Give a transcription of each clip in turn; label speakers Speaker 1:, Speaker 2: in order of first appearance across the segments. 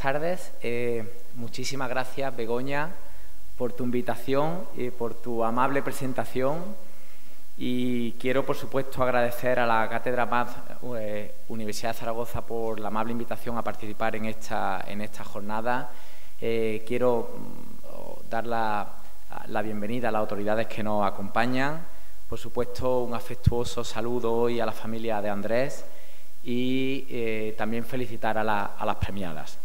Speaker 1: tardes. Muchísimas gracias, Begoña, por tu invitación y por tu amable presentación. Y quiero, por supuesto, agradecer a la Cátedra MAD Universidad de Zaragoza por la amable invitación a participar en esta jornada. Quiero dar la bienvenida a las autoridades que nos acompañan. Por supuesto, un afectuoso saludo hoy a la familia de Andrés y también felicitar a las premiadas.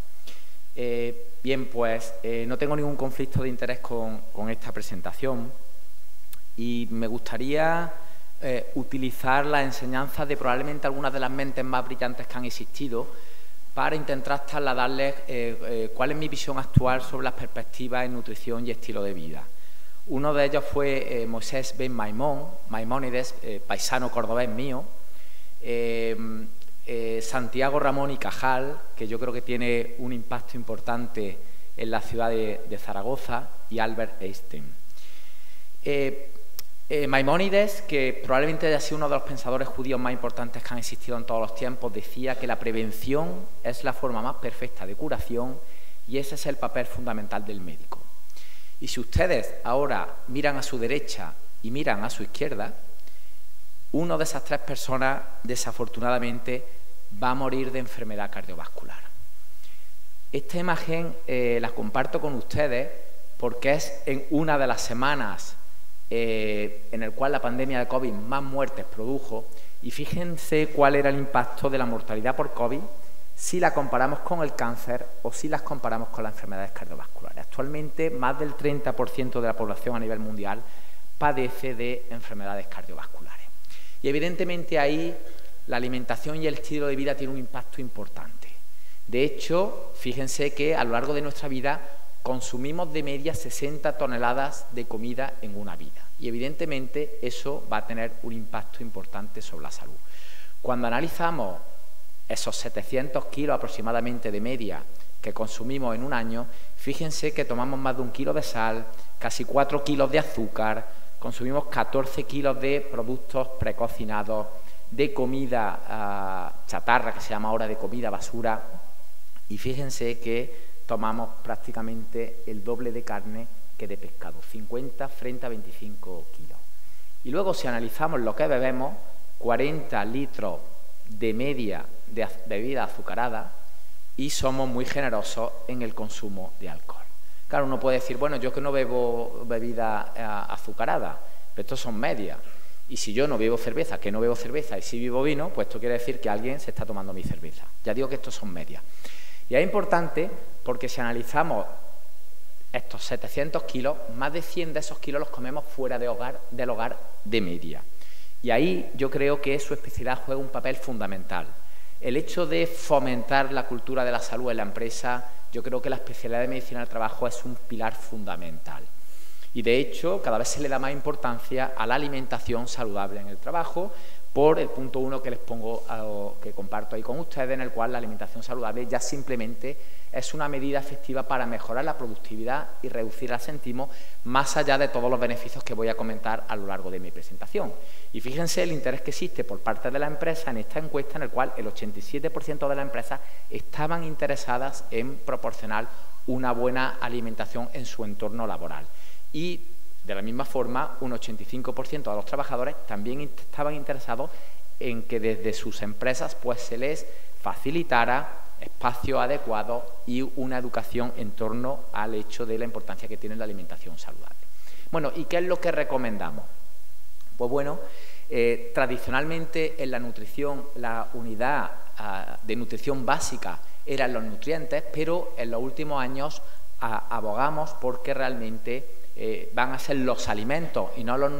Speaker 1: Bien, pues no tengo ningún conflicto de interés con esta presentación y me gustaría utilizar la enseñanza de probablemente algunas de las mentes más brillantes que han existido para intentar trasladarles cuál es mi visión actual sobre las perspectivas en nutrición y estilo de vida. Uno de ellos fue Moisés Ben Maimónides, paisano cordobés mío, Santiago Ramón y Cajal, que yo creo que tiene un impacto importante en la ciudad de Zaragoza, y Albert Einstein. Maimónides, que probablemente haya sido uno de los pensadores judíos más importantes que han existido en todos los tiempos, decía que la prevención es la forma más perfecta de curación y ese es el papel fundamental del médico. Y si ustedes ahora miran a su derecha y miran a su izquierda, uno de esas tres personas, desafortunadamente, va a morir de enfermedad cardiovascular. Esta imagen la comparto con ustedes porque es en una de las semanas en el cual la pandemia de COVID más muertes produjo, y fíjense cuál era el impacto de la mortalidad por COVID si la comparamos con el cáncer o si las comparamos con las enfermedades cardiovasculares. Actualmente, más del 30% de la población a nivel mundial padece de enfermedades cardiovasculares. Y evidentemente ahí la alimentación y el estilo de vida tienen un impacto importante. De hecho, fíjense que a lo largo de nuestra vida consumimos de media 60 toneladas de comida en una vida. Y evidentemente eso va a tener un impacto importante sobre la salud. Cuando analizamos esos 700 kilos aproximadamente de media que consumimos en un año, fíjense que tomamos más de 1 kilo de sal, casi 4 kilos de azúcar, consumimos 14 kilos de productos precocinados, de comida chatarra, que se llama ahora de comida basura, y fíjense que tomamos prácticamente el doble de carne que de pescado, 50 frente a 25 kilos. Y luego, si analizamos lo que bebemos, 40 litros de media de bebida azucarada, y somos muy generosos en el consumo de alcohol. Claro, uno puede decir, bueno, yo que no bebo bebida azucarada, pero estos son medias. Y si yo no bebo cerveza, que no bebo cerveza, y si bebo vino, pues esto quiere decir que alguien se está tomando mi cerveza. Ya digo que estos son medias. Y es importante porque si analizamos estos 700 kilos, más de 100 de esos kilos los comemos fuera del hogar de media. Y ahí yo creo que su especialidad juega un papel fundamental. El hecho de fomentar la cultura de la salud en la empresa, yo creo que la especialidad de medicina del trabajo es un pilar fundamental. Y de hecho, cada vez se le da más importancia a la alimentación saludable en el trabajo, por el punto 1 que les pongo, que comparto ahí con ustedes, en el cual la alimentación saludable ya simplemente es una medida efectiva para mejorar la productividad y reducir el absentismo, más allá de todos los beneficios que voy a comentar a lo largo de mi presentación. Y fíjense el interés que existe por parte de la empresa en esta encuesta, en el cual el 87% de las empresas estaban interesadas en proporcionar una buena alimentación en su entorno laboral. Y de la misma forma, un 85% de los trabajadores también estaban interesados en que desde sus empresas pues se les facilitara espacios adecuados y una educación en torno al hecho de la importancia que tiene la alimentación saludable. Bueno, ¿y qué es lo que recomendamos? Pues bueno, tradicionalmente en la nutrición, la unidad de nutrición básica eran los nutrientes, pero en los últimos años abogamos porque realmente van a ser los alimentos y no los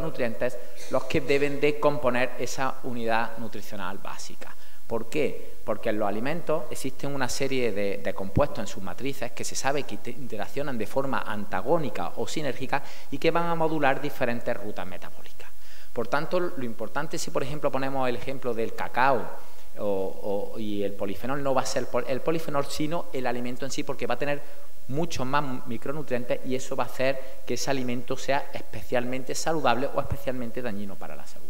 Speaker 1: nutrientes los que deben de componer esa unidad nutricional básica. ¿Por qué? Porque en los alimentos existen una serie de compuestos en sus matrices que se sabe que interaccionan de forma antagónica o sinérgica y que van a modular diferentes rutas metabólicas. Por tanto, lo importante, si por ejemplo ponemos el ejemplo del cacao y el polifenol, no va a ser el polifenol sino el alimento en sí, porque va a tener muchos más micronutrientes y eso va a hacer que ese alimento sea especialmente saludable o especialmente dañino para la salud.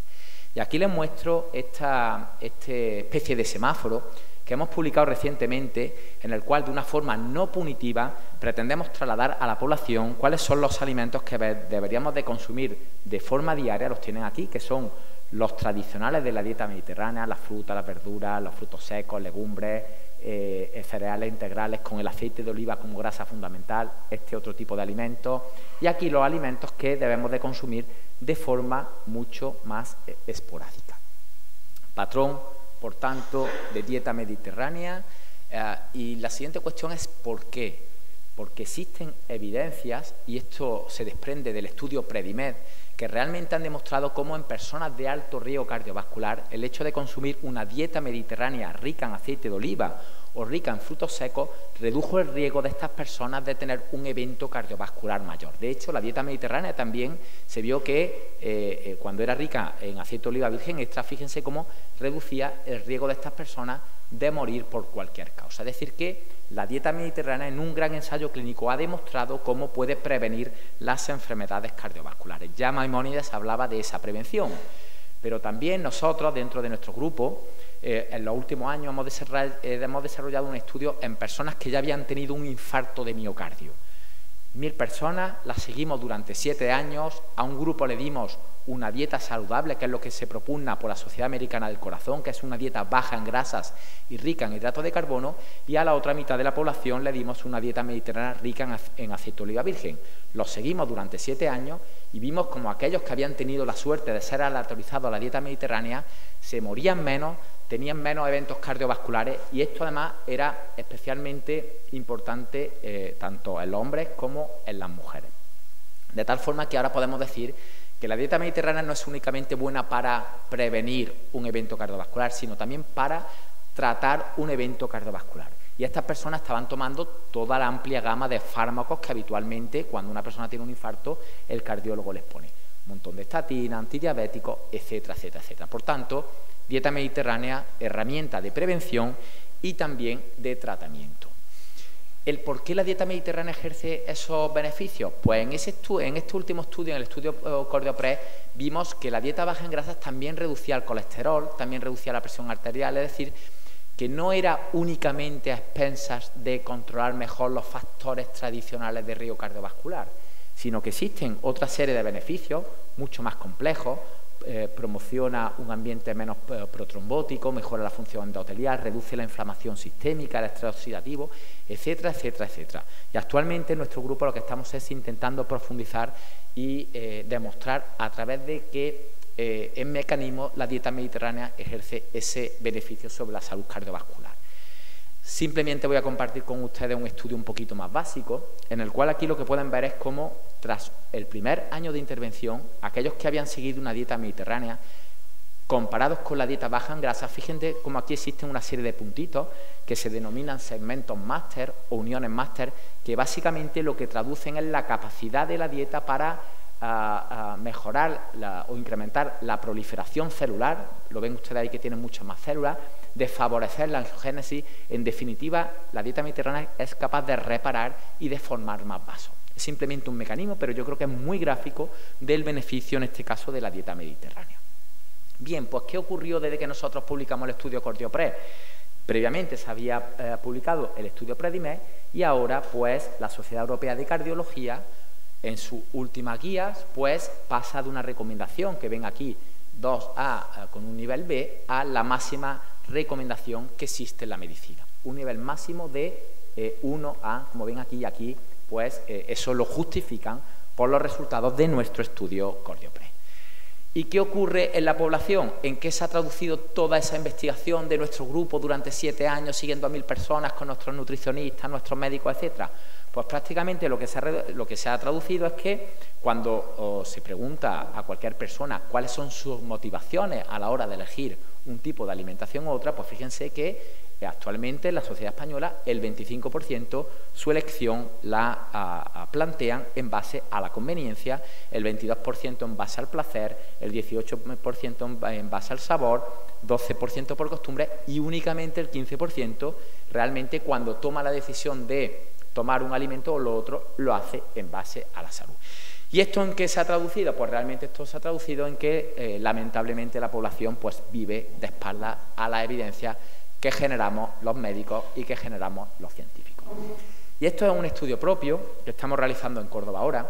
Speaker 1: Y aquí les muestro esta especie de semáforo que hemos publicado recientemente, en el cual de una forma no punitiva pretendemos trasladar a la población cuáles son los alimentos que deberíamos de consumir de forma diaria, los tienen aquí, que son los tradicionales de la dieta mediterránea, las frutas, las verduras, los frutos secos, legumbres, cereales integrales con el aceite de oliva como grasa fundamental, este otro tipo de alimentos, y aquí los alimentos que debemos de consumir de forma mucho más esporádica. Patrón, por tanto, de dieta mediterránea, y la siguiente cuestión es ¿por qué? Porque existen evidencias, y esto se desprende del estudio Predimed, que realmente han demostrado cómo en personas de alto riesgo cardiovascular el hecho de consumir una dieta mediterránea rica en aceite de oliva o rica en frutos secos redujo el riesgo de estas personas de tener un evento cardiovascular mayor. De hecho, la dieta mediterránea también se vio que cuando era rica en aceite de oliva virgen extra, fíjense cómo reducía el riesgo de estas personas de morir por cualquier causa. Es decir, que la dieta mediterránea en un gran ensayo clínico ha demostrado cómo puede prevenir las enfermedades cardiovasculares. Ya Maimónides hablaba de esa prevención, pero también nosotros dentro de nuestro grupo en los últimos años hemos desarrollado un estudio en personas que ya habían tenido un infarto de miocardio. 1000 personas, las seguimos durante 7 años, a un grupo le dimos una dieta saludable, que es lo que se propugna por la Sociedad Americana del Corazón, que es una dieta baja en grasas y rica en hidratos de carbono, y a la otra mitad de la población le dimos una dieta mediterránea rica en aceite de oliva virgen. Los seguimos durante 7 años y vimos como aquellos que habían tenido la suerte de ser aleatorizados a la dieta mediterránea se morían menos, tenían menos eventos cardiovasculares, y esto además era especialmente importante tanto en los hombres como en las mujeres. De tal forma que ahora podemos decir que la dieta mediterránea no es únicamente buena para prevenir un evento cardiovascular, sino también para tratar un evento cardiovascular. Y estas personas estaban tomando toda la amplia gama de fármacos que habitualmente, cuando una persona tiene un infarto, el cardiólogo les pone. Un montón de estatinas, antidiabéticos, etcétera, etcétera, etcétera. Por tanto, dieta mediterránea, herramienta de prevención y también de tratamiento. ¿El por qué la dieta mediterránea ejerce esos beneficios? Pues en este último estudio, en el estudio CardioPre, vimos que la dieta baja en grasas también reducía el colesterol, también reducía la presión arterial, es decir, que no era únicamente a expensas de controlar mejor los factores tradicionales de riesgo cardiovascular, sino que existen otra serie de beneficios mucho más complejos. Promociona un ambiente menos protrombótico, mejora la función endotelial, reduce la inflamación sistémica, el estrés oxidativo, etcétera, etcétera, etcétera. Y actualmente en nuestro grupo lo que estamos es intentando profundizar y demostrar a través de qué en mecanismo la dieta mediterránea ejerce ese beneficio sobre la salud cardiovascular. Simplemente voy a compartir con ustedes un estudio un poquito más básico, en el cual aquí lo que pueden ver es cómo, tras el primer año de intervención, aquellos que habían seguido una dieta mediterránea, comparados con la dieta baja en grasa, fíjense cómo aquí existen una serie de puntitos que se denominan segmentos máster o uniones máster, que básicamente lo que traducen es la capacidad de la dieta para mejorar o incrementar la proliferación celular. Lo ven ustedes ahí que tienen muchas más células, de favorecer la angiogénesis. En definitiva, la dieta mediterránea es capaz de reparar y de formar más vasos. Es simplemente un mecanismo, pero yo creo que es muy gráfico del beneficio, en este caso, de la dieta mediterránea. Bien, pues ¿qué ocurrió desde que nosotros publicamos el estudio CardioPre? Previamente se había publicado el estudio Predimed y ahora, pues, la Sociedad Europea de Cardiología, en sus últimas guías, pues pasa de una recomendación que ven aquí 2A con un nivel B a la máxima recomendación que existe en la medicina. Un nivel máximo de 1A, como ven aquí y aquí, pues eso lo justifican por los resultados de nuestro estudio CardioPre. ¿Y qué ocurre en la población? ¿En qué se ha traducido toda esa investigación de nuestro grupo durante 7 años, siguiendo a 1000 personas con nuestros nutricionistas, nuestros médicos, etcétera? Pues prácticamente lo que se ha traducido es que cuando se pregunta a cualquier persona cuáles son sus motivaciones a la hora de elegir un tipo de alimentación u otra, pues fíjense que actualmente en la sociedad española el 25% su elección la plantean en base a la conveniencia, el 22% en base al placer, el 18% en base al sabor, 12% por costumbre y únicamente el 15% realmente cuando toma la decisión de tomar un alimento o lo otro, lo hace en base a la salud. ¿Y esto en qué se ha traducido? Pues realmente esto se ha traducido en que lamentablemente la población pues vive de espaldas a la evidencia que generamos los médicos y que generamos los científicos. Y esto es un estudio propio que estamos realizando en Córdoba ahora,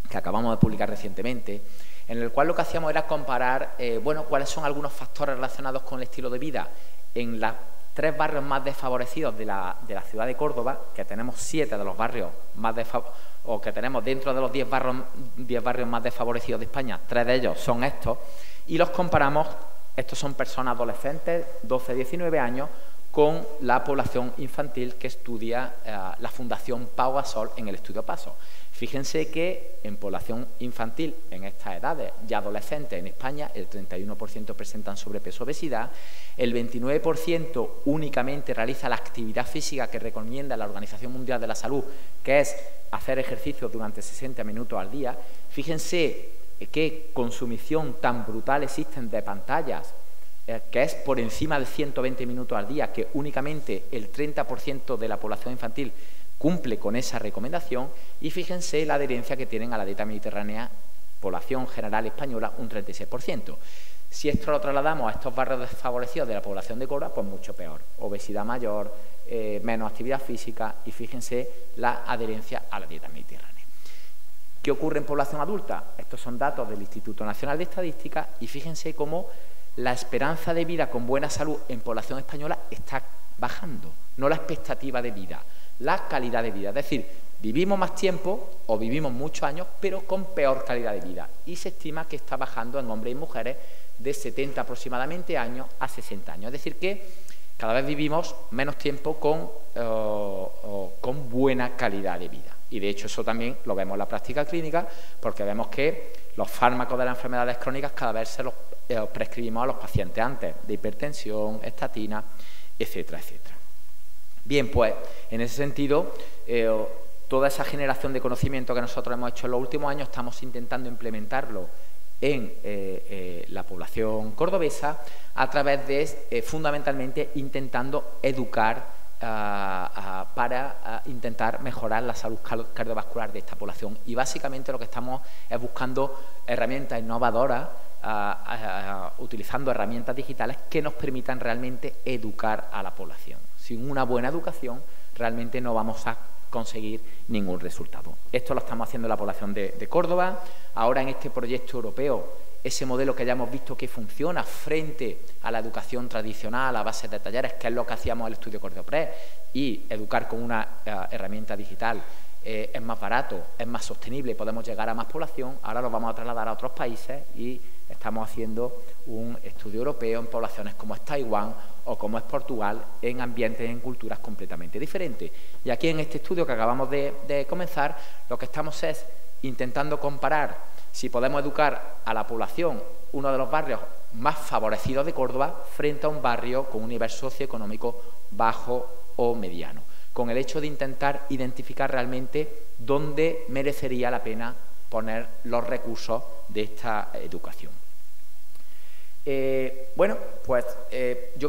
Speaker 1: que acabamos de publicar recientemente, en el cual lo que hacíamos era comparar, cuáles son algunos factores relacionados con el estilo de vida en los 3 barrios más desfavorecidos de la ciudad de Córdoba, que tenemos 7 de los barrios más o que tenemos dentro de los 10 barrios más desfavorecidos de España, 3 de ellos son estos, y los comparamos. Estos son personas adolescentes, 12-19 años, con la población infantil que estudia la Fundación Pau Gasol en el estudio PASO. Fíjense que en población infantil, en estas edades, ya adolescentes en España, el 31% presentan sobrepeso, obesidad, el 29% únicamente realiza la actividad física que recomienda la Organización Mundial de la Salud, que es hacer ejercicio durante 60 minutos al día. Fíjense qué consumición tan brutal existen de pantallas, que es por encima de 120 minutos al día, que únicamente el 30% de la población infantil cumple con esa recomendación, y fíjense la adherencia que tienen a la dieta mediterránea, población general española, un 36%. Si esto lo trasladamos a estos barrios desfavorecidos de la población de Córdoba, pues mucho peor. Obesidad mayor, menos actividad física, y fíjense la adherencia a la dieta mediterránea. ¿Qué ocurre en población adulta? Estos son datos del Instituto Nacional de Estadística, y fíjense cómo la esperanza de vida con buena salud en población española está bajando, no la expectativa de vida, la calidad de vida. Es decir, vivimos más tiempo o vivimos muchos años, pero con peor calidad de vida. Y se estima que está bajando en hombres y mujeres de 70 aproximadamente años a 60 años. Es decir, que cada vez vivimos menos tiempo con buena calidad de vida. Y de hecho eso también lo vemos en la práctica clínica, porque vemos que los fármacos de las enfermedades crónicas cada vez se los prescribimos a los pacientes antes, de hipertensión, estatina, etcétera, etcétera. Bien, pues en ese sentido, toda esa generación de conocimiento que nosotros hemos hecho en los últimos años, estamos intentando implementarlo en la población cordobesa a través de, fundamentalmente, intentando educar para intentar mejorar la salud cardiovascular de esta población. Y básicamente lo que estamos es buscando herramientas innovadoras, utilizando herramientas digitales que nos permitan realmente educar a la población. Sin una buena educación realmente no vamos a conseguir ningún resultado. Esto lo estamos haciendo en la población de Córdoba. Ahora en este proyecto europeo, ese modelo que ya hemos visto que funciona frente a la educación tradicional a base de talleres, que es lo que hacíamos en el estudio CordioPres, y educar con una herramienta digital es más barato, es más sostenible y podemos llegar a más población. Ahora lo vamos a trasladar a otros países y estamos haciendo un estudio europeo en poblaciones como es Taiwán o como es Portugal, en ambientes y en culturas completamente diferentes. Y aquí en este estudio que acabamos de comenzar, lo que estamos es intentando comparar si podemos educar a la población, uno de los barrios más favorecidos de Córdoba, frente a un barrio con un nivel socioeconómico bajo o mediano, con el hecho de intentar identificar realmente dónde merecería la pena poner los recursos de esta educación. Yo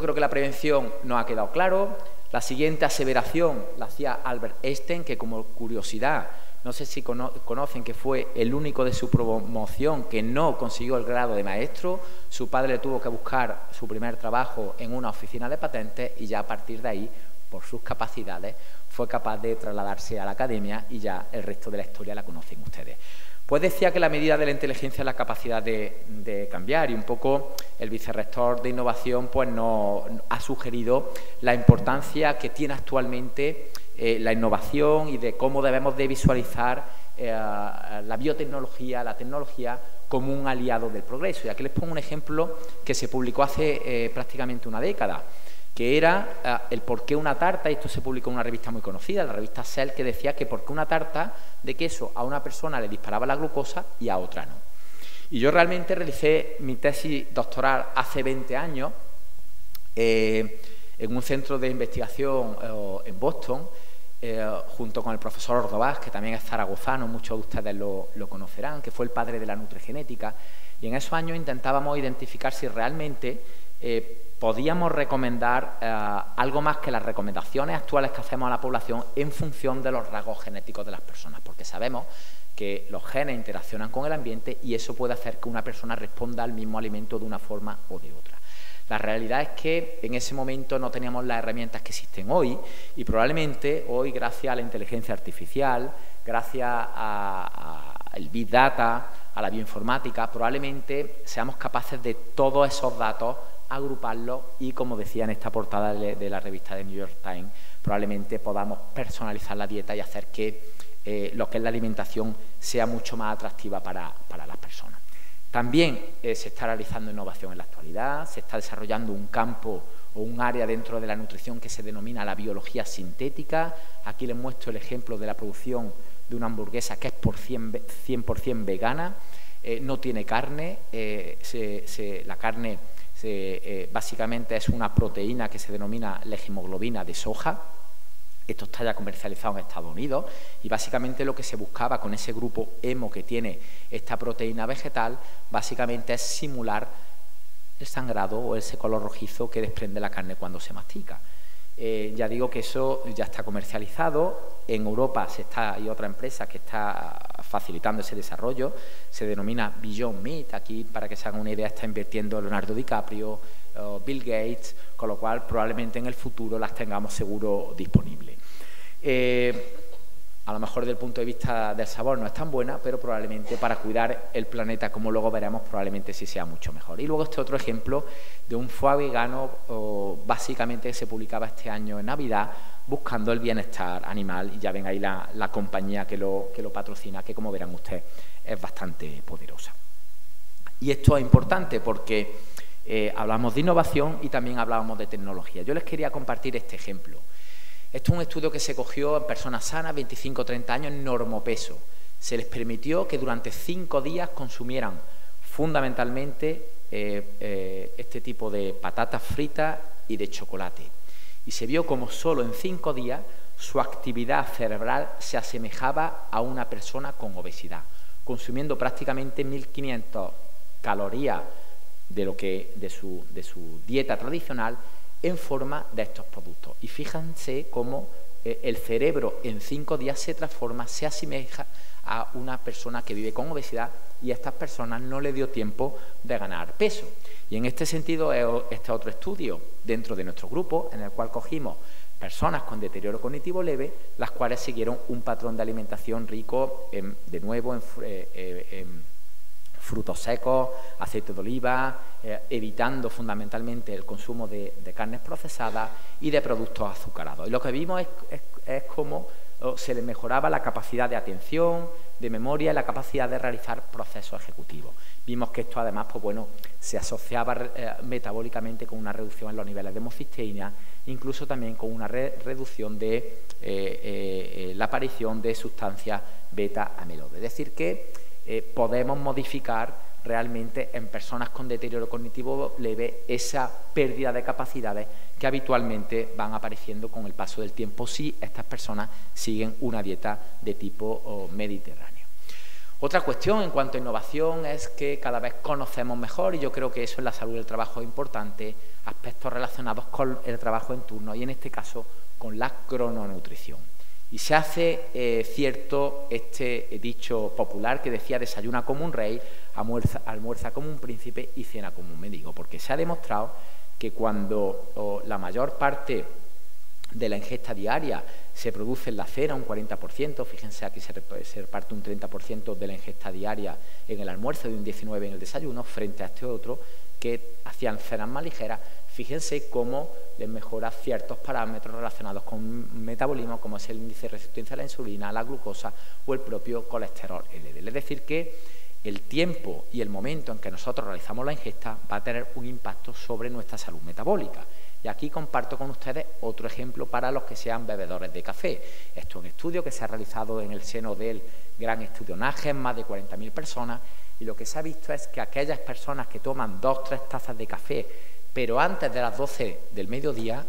Speaker 1: creo que la prevención nos ha quedado claro. La siguiente aseveración la hacía Albert Einstein, que como curiosidad, no sé si conocen que fue el único de su promoción que no consiguió el grado de maestro. Su padre le tuvo que buscar su primer trabajo en una oficina de patentes y ya a partir de ahí, por sus capacidades, fue capaz de trasladarse a la academia, y ya el resto de la historia la conocen ustedes. Pues decía que la medida de la inteligencia es la capacidad de cambiar, y un poco el vicerrector de innovación pues nos ha sugerido la importancia que tiene actualmente la innovación y de cómo debemos de visualizar la biotecnología, la tecnología como un aliado del progreso. Y aquí les pongo un ejemplo que se publicó hace prácticamente una década, que era el por qué una tarta, y esto se publicó en una revista muy conocida, la revista Cell, que decía que por qué una tarta de queso a una persona le disparaba la glucosa y a otra no. Y yo realmente realicé mi tesis doctoral hace 20 años en un centro de investigación en Boston, junto con el profesor Ordovás, que también es zaragozano, muchos de ustedes lo conocerán, que fue el padre de la nutrigenética, y en esos años intentábamos identificar si realmente podíamos recomendar algo más que las recomendaciones actuales que hacemos a la población en función de los rasgos genéticos de las personas, porque sabemos que los genes interaccionan con el ambiente y eso puede hacer que una persona responda al mismo alimento de una forma o de otra. La realidad es que en ese momento no teníamos las herramientas que existen hoy y probablemente hoy, gracias a la inteligencia artificial, gracias al Big Data, a la bioinformática, probablemente seamos capaces de todos esos datos agruparlos y, como decía en esta portada de la revista de New York Times, probablemente podamos personalizar la dieta y hacer que lo que es la alimentación sea mucho más atractiva para las personas. También se está realizando innovación en la actualidad, se está desarrollando un campo o un área dentro de la nutrición que se denomina la biología sintética. Aquí les muestro el ejemplo de la producción de una hamburguesa que es 100% vegana, no tiene carne, la carne básicamente es una proteína que se denomina la hemoglobina de soja. Esto está ya comercializado en Estados Unidos y básicamente lo que se buscaba con ese grupo hemo que tiene esta proteína vegetal básicamente es simular el sangrado o ese color rojizo que desprende la carne cuando se mastica. Ya digo que eso ya está comercializado. En Europa hay otra empresa que está facilitando ese desarrollo, se denomina Beyond Meat. Aquí, para que se hagan una idea, está invirtiendo Leonardo DiCaprio, Bill Gates, con lo cual probablemente en el futuro las tengamos seguro disponibles. A lo mejor desde el punto de vista del sabor no es tan buena, pero probablemente para cuidar el planeta, como luego veremos, probablemente sí sea mucho mejor. Y luego este otro ejemplo de un foie vegano, básicamente se publicaba este año en Navidad, buscando el bienestar animal, y ya ven ahí la compañía que lo patrocina, que como verán ustedes es bastante poderosa. Y esto es importante porque hablamos de innovación y también hablábamos de tecnología. Yo les quería compartir este ejemplo. Esto es un estudio que se cogió en personas sanas, 25-30 años, normopeso. Se les permitió que durante 5 días consumieran fundamentalmente este tipo de patatas fritas y de chocolate. Y se vio como solo en 5 días su actividad cerebral se asemejaba a una persona con obesidad, consumiendo prácticamente 1.500 calorías de su dieta tradicional en forma de estos productos. Y fíjense cómo el cerebro en 5 días se transforma, se asemeja a una persona que vive con obesidad, y a estas personas no le dio tiempo de ganar peso. Y en este sentido, este otro estudio dentro de nuestro grupo, en el cual cogimos personas con deterioro cognitivo leve, las cuales siguieron un patrón de alimentación rico, de nuevo, en frutos secos, aceite de oliva, evitando fundamentalmente el consumo de carnes procesadas y de productos azucarados. Y lo que vimos es cómo se les mejoraba la capacidad de atención, de memoria y la capacidad de realizar procesos ejecutivos. Vimos que esto además, pues bueno, se asociaba metabólicamente con una reducción en los niveles de homocisteína, incluso también con una reducción de la aparición de sustancias beta-amiloide. Es decir, que podemos modificar realmente en personas con deterioro cognitivo leve esa pérdida de capacidades que habitualmente van apareciendo con el paso del tiempo si estas personas siguen una dieta de tipo mediterráneo. Otra cuestión en cuanto a innovación es que cada vez conocemos mejor, y yo creo que eso en la salud del trabajo es importante, aspectos relacionados con el trabajo en turno y en este caso con la crononutrición. Y se hace cierto este dicho popular que decía: desayuna como un rey, almuerza como un príncipe y cena como un mendigo, porque se ha demostrado que cuando la mayor parte de la ingesta diaria se produce en la cena, un 40%, fíjense aquí se reparte un 30% de la ingesta diaria en el almuerzo y un 19% en el desayuno, frente a este otro que hacían cenas más ligeras. Fíjense cómo les mejora ciertos parámetros relacionados con metabolismo, como es el índice de resistencia a la insulina, la glucosa o el propio colesterol LDL. Es decir, que el tiempo y el momento en que nosotros realizamos la ingesta va a tener un impacto sobre nuestra salud metabólica. Y aquí comparto con ustedes otro ejemplo para los que sean bebedores de café. Esto es un estudio que se ha realizado en el seno del gran estudio NAGEN, más de 40.000 personas, y lo que se ha visto es que aquellas personas que toman 2 o 3 tazas de café, pero antes de las 12 del mediodía,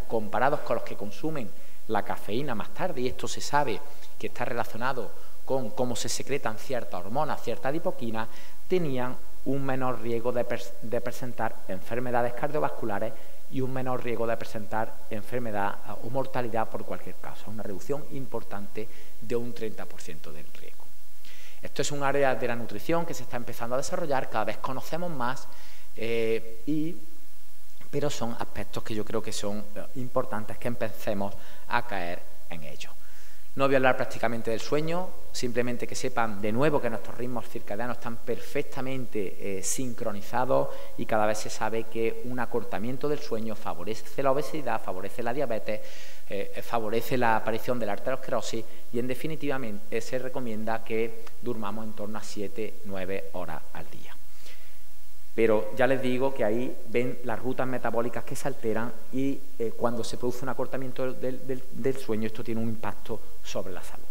Speaker 1: comparados con los que consumen la cafeína más tarde, y esto se sabe que está relacionado con cómo se secretan ciertas hormonas, cierta adipoquina, tenían un menor riesgo de presentar enfermedades cardiovasculares y un menor riesgo de presentar enfermedad o mortalidad por cualquier caso, una reducción importante de un 30% del riesgo. Esto es un área de la nutrición que se está empezando a desarrollar, cada vez conocemos más pero son aspectos que yo creo que son importantes que empecemos a caer en ellos. No voy a hablar prácticamente del sueño, simplemente que sepan de nuevo que nuestros ritmos circadianos están perfectamente sincronizados y cada vez se sabe que un acortamiento del sueño favorece la obesidad, favorece la diabetes, favorece la aparición de la arteriosclerosis y en definitiva se recomienda que durmamos en torno a 7-9 horas al día. Pero ya les digo que ahí ven las rutas metabólicas que se alteran y cuando se produce un acortamiento del sueño, esto tiene un impacto sobre la salud.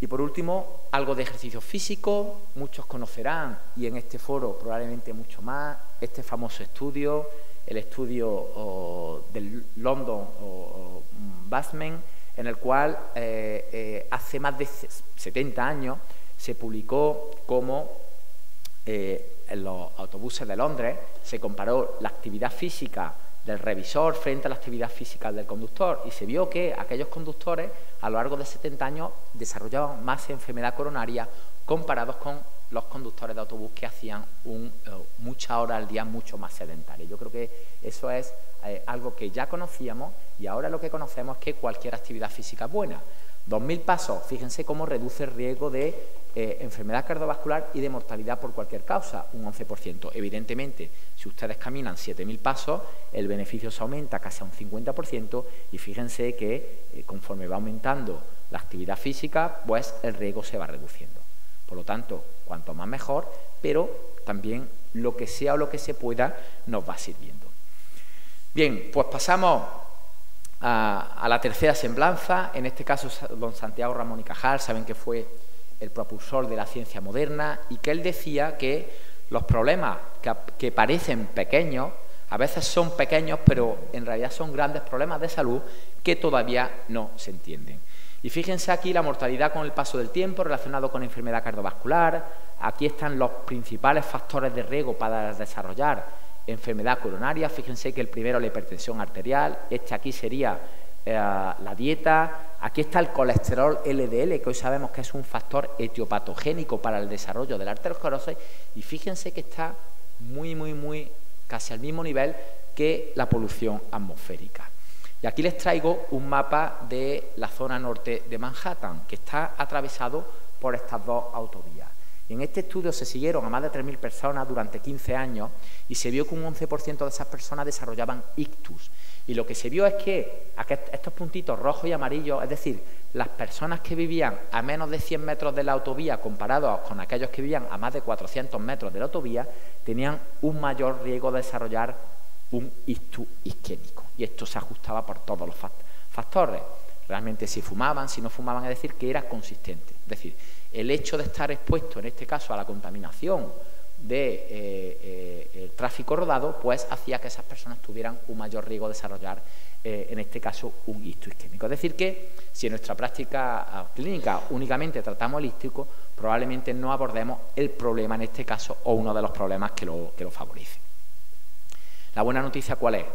Speaker 1: Y por último, algo de ejercicio físico. Muchos conocerán, y en este foro probablemente mucho más, este famoso estudio, el estudio del London Busman, en el cual hace más de 70 años se publicó cómo en los autobuses de Londres se comparó la actividad física del revisor frente a la actividad física del conductor y se vio que aquellos conductores a lo largo de 70 años desarrollaban más enfermedad coronaria comparados con los conductores de autobús que hacían muchas horas al día mucho más sedentarias. Yo creo que eso es algo que ya conocíamos y ahora lo que conocemos es que cualquier actividad física es buena. 2.000 pasos, fíjense cómo reduce el riesgo de enfermedad cardiovascular y de mortalidad por cualquier causa, un 11%. Evidentemente, si ustedes caminan 7.000 pasos, el beneficio se aumenta casi a un 50% y fíjense que conforme va aumentando la actividad física, pues el riesgo se va reduciendo. Por lo tanto, cuanto más mejor, pero también lo que sea o lo que se pueda nos va sirviendo. Bien, pues pasamos a la tercera semblanza. En este caso, don Santiago Ramón y Cajal, saben que fue el propulsor de la ciencia moderna y que él decía que los problemas que parecen pequeños, a veces son pequeños, pero en realidad son grandes problemas de salud que todavía no se entienden. Y fíjense aquí la mortalidad con el paso del tiempo relacionado con enfermedad cardiovascular. Aquí están los principales factores de riesgo para desarrollar enfermedad coronaria. Fíjense que el primero es la hipertensión arterial, este aquí sería la dieta. Aquí está el colesterol LDL, que hoy sabemos que es un factor etiopatogénico para el desarrollo de la arteriosclerosis, y fíjense que está muy casi al mismo nivel que la polución atmosférica. Y aquí les traigo un mapa de la zona norte de Manhattan, que está atravesado por estas dos autovías. Y en este estudio se siguieron a más de 3.000 personas durante 15 años y se vio que un 11% de esas personas desarrollaban ictus. Y lo que se vio es que estos puntitos rojos y amarillos, es decir, las personas que vivían a menos de 100 metros de la autovía comparados con aquellos que vivían a más de 400 metros de la autovía, tenían un mayor riesgo de desarrollar un ictus isquémico. Y esto se ajustaba por todos los factores. Realmente si fumaban, si no fumaban, es decir, que era consistente. Es decir, el hecho de estar expuesto, en este caso, a la contaminación del tráfico rodado, pues hacía que esas personas tuvieran un mayor riesgo de desarrollar, en este caso, un ictus isquémico. Es decir, que si en nuestra práctica clínica únicamente tratamos el ictus, probablemente no abordemos el problema en este caso o uno de los problemas que lo favorece. ¿La buena noticia cuál es?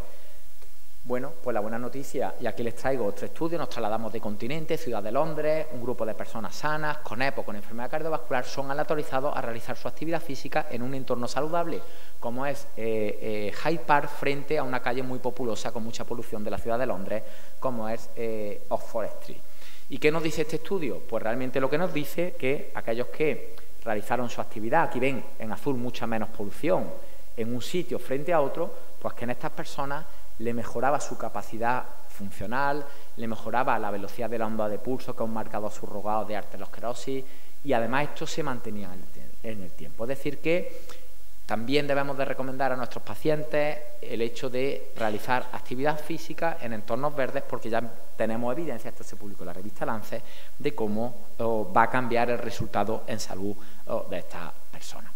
Speaker 1: Bueno, pues la buena noticia, y aquí les traigo otro estudio, nos trasladamos de continente, ciudad de Londres, un grupo de personas sanas, con EPO, con enfermedad cardiovascular, son aleatorizados a realizar su actividad física en un entorno saludable, como es Hyde Park, frente a una calle muy populosa con mucha polución de la ciudad de Londres, como es Oxford Street. ¿Y qué nos dice este estudio? Pues realmente lo que nos dice que aquellos que realizaron su actividad, aquí ven en azul mucha menos polución, en un sitio frente a otro, pues que en estas personas le mejoraba su capacidad funcional, le mejoraba la velocidad de la onda de pulso, que es un marcador subrogado de arteriosclerosis, y además esto se mantenía en el tiempo. Es decir que también debemos de recomendar a nuestros pacientes el hecho de realizar actividad física en entornos verdes, porque ya tenemos evidencia, esto se publicó en la revista Lancet, de cómo va a cambiar el resultado en salud de estas personas.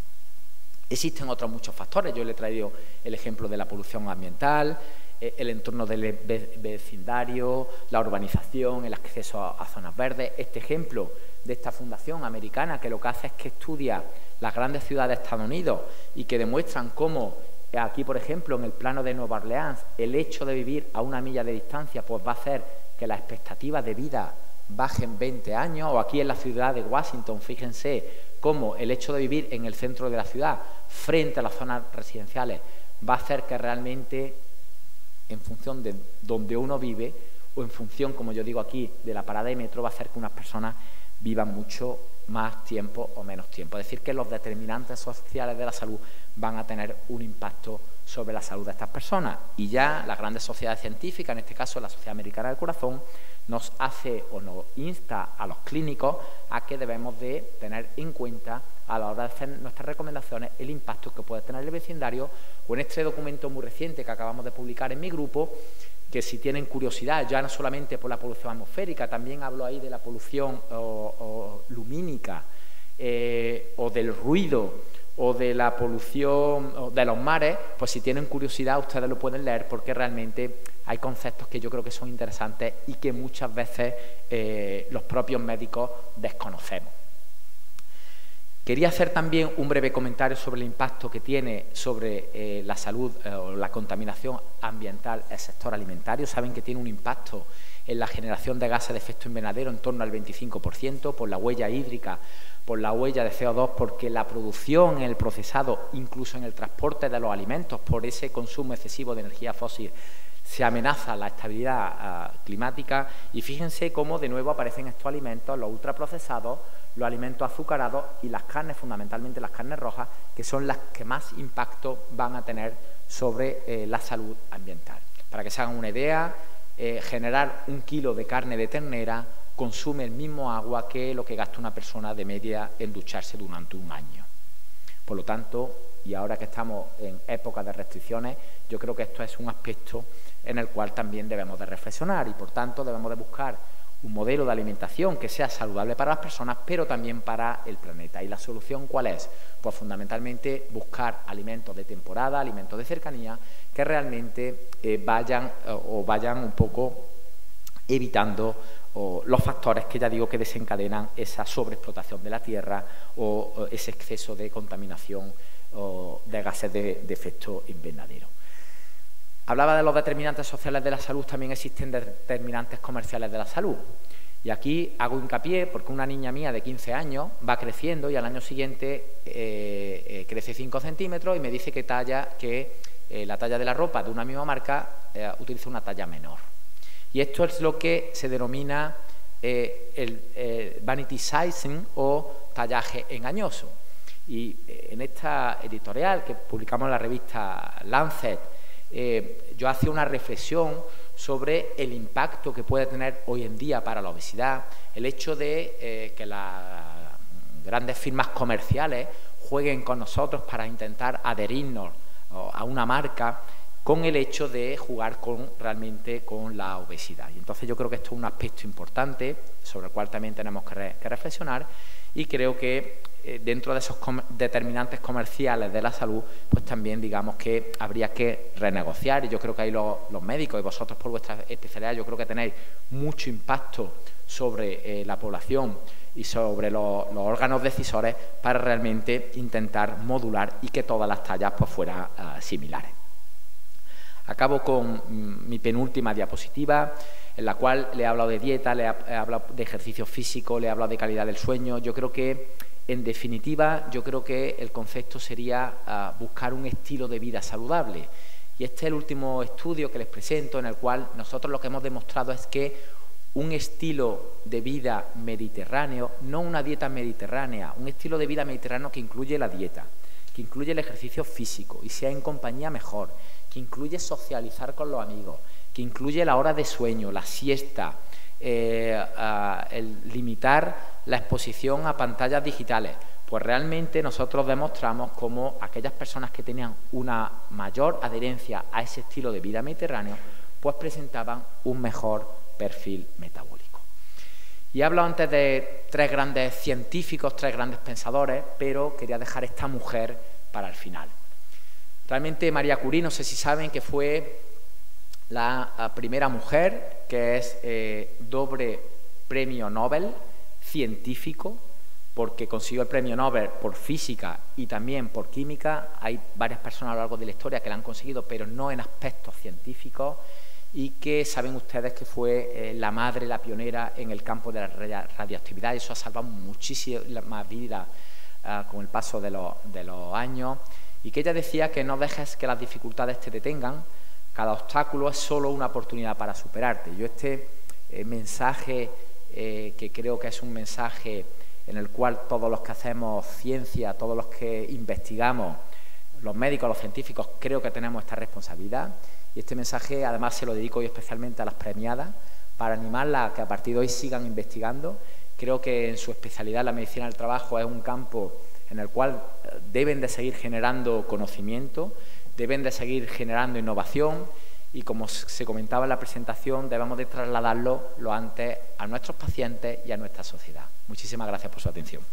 Speaker 1: Existen otros muchos factores, yo le he traído el ejemplo de la polución ambiental, el entorno del vecindario, la urbanización, el acceso a zonas verdes. Este ejemplo de esta fundación americana que lo que hace es que estudia las grandes ciudades de Estados Unidos y que demuestran cómo aquí, por ejemplo, en el plano de Nueva Orleans, el hecho de vivir a 1 milla de distancia pues va a hacer que las expectativas de vida bajen 20 años, o aquí en la ciudad de Washington, fíjense cómo el hecho de vivir en el centro de la ciudad, frente a las zonas residenciales, va a hacer que realmente, en función de donde uno vive, o en función, como yo digo aquí, de la parada de metro, va a hacer que unas personas vivan mucho más tiempo o menos tiempo. Es decir, que los determinantes sociales de la salud van a tener un impacto sobre la salud de estas personas. Y ya las grandes sociedades científicas, en este caso la Sociedad Americana del Corazón, nos hace o nos insta a los clínicos a que debemos de tener en cuenta a la hora de hacer nuestras recomendaciones el impacto que puede tener el vecindario, o en este documento muy reciente que acabamos de publicar en mi grupo, que si tienen curiosidad, ya no solamente por la polución atmosférica, también hablo ahí de la polución lumínica, o del ruido, o de la polución de los mares, pues si tienen curiosidad ustedes lo pueden leer, porque realmente hay conceptos que yo creo que son interesantes y que muchas veces los propios médicos desconocemos. Quería hacer también un breve comentario sobre el impacto que tiene sobre la salud o la contaminación ambiental el sector alimentario. Saben que tiene un impacto en la generación de gases de efecto invernadero en torno al 25%, por la huella hídrica, por la huella de CO2, porque la producción, en el procesado, incluso en el transporte de los alimentos, por ese consumo excesivo de energía fósil, se amenaza la estabilidad climática. Y fíjense cómo de nuevo aparecen estos alimentos, los ultraprocesados, los alimentos azucarados y las carnes, fundamentalmente las carnes rojas, que son las que más impacto van a tener sobre la salud ambiental. Para que se hagan una idea, generar 1 kilo de carne de ternera consume el mismo agua que lo que gasta una persona de media en ducharse durante un año. Por lo tanto, y ahora que estamos en época de restricciones, yo creo que esto es un aspecto en el cual también debemos de reflexionar y, por tanto, debemos de buscar un modelo de alimentación que sea saludable para las personas, pero también para el planeta. ¿Y la solución cuál es? Pues fundamentalmente buscar alimentos de temporada, alimentos de cercanía, que realmente vayan un poco evitando los factores que ya digo que desencadenan esa sobreexplotación de la tierra o ese exceso de contaminación de gases de efecto invernadero. Hablaba de los determinantes sociales de la salud, también existen determinantes comerciales de la salud. Y aquí hago hincapié porque una niña mía de 15 años va creciendo y al año siguiente crece 5 centímetros y me dice que la talla de la ropa de una misma marca utiliza una talla menor. Y esto es lo que se denomina el vanity sizing o tallaje engañoso. Y en esta editorial que publicamos en la revista Lancet, yo hacía una reflexión sobre el impacto que puede tener hoy en día para la obesidad el hecho de que las grandes firmas comerciales jueguen con nosotros para intentar adherirnos a una marca, con el hecho de jugar realmente con la obesidad. Y entonces yo creo que esto es un aspecto importante sobre el cual también tenemos que reflexionar, y creo que dentro de esos determinantes comerciales de la salud, pues también digamos que habría que renegociar, y yo creo que ahí los médicos y vosotros por vuestra especialidad yo creo que tenéis mucho impacto sobre la población y sobre los órganos decisores para realmente intentar modular y que todas las tallas pues fueran similares. Acabo con mi penúltima diapositiva, en la cual le he hablado de dieta, le he hablado de ejercicio físico, le he hablado de calidad del sueño. Yo creo que, en definitiva, el concepto sería buscar un estilo de vida saludable. Y este es el último estudio que les presento, en el cual nosotros lo que hemos demostrado es que un estilo de vida mediterráneo, no una dieta mediterránea, un estilo de vida mediterráneo que incluye la dieta, que incluye el ejercicio físico y sea en compañía mejor, que incluye socializar con los amigos, que incluye la hora de sueño, la siesta, el limitar la exposición a pantallas digitales, pues realmente nosotros demostramos cómo aquellas personas que tenían una mayor adherencia a ese estilo de vida mediterráneo, pues presentaban un mejor perfil metabólico. Y he hablado antes de 3 grandes científicos, 3 grandes pensadores, pero quería dejar esta mujer para el final. Realmente María Curie, no sé si saben que fue la primera mujer que es doble premio Nobel científico, porque consiguió el premio Nobel por física y también por química. Hay varias personas a lo largo de la historia que la han conseguido, pero no en aspectos científicos, y que saben ustedes que fue la madre, la pionera en el campo de la radioactividad, y eso ha salvado muchísimas vidas con el paso de los años, y que ella decía que no dejes que las dificultades te detengan, cada obstáculo es solo una oportunidad para superarte. Yo este mensaje, que creo que es un mensaje en el cual todos los que hacemos ciencia, todos los que investigamos, los médicos, los científicos, creo que tenemos esta responsabilidad, y este mensaje además se lo dedico hoy especialmente a las premiadas, para animarlas a que a partir de hoy sigan investigando. Creo que en su especialidad, la medicina del trabajo, es un campo en el cual deben de seguir generando conocimiento, deben de seguir generando innovación, y como se comentaba en la presentación, debemos de trasladarlo lo antes a nuestros pacientes y a nuestra sociedad. Muchísimas gracias por su atención.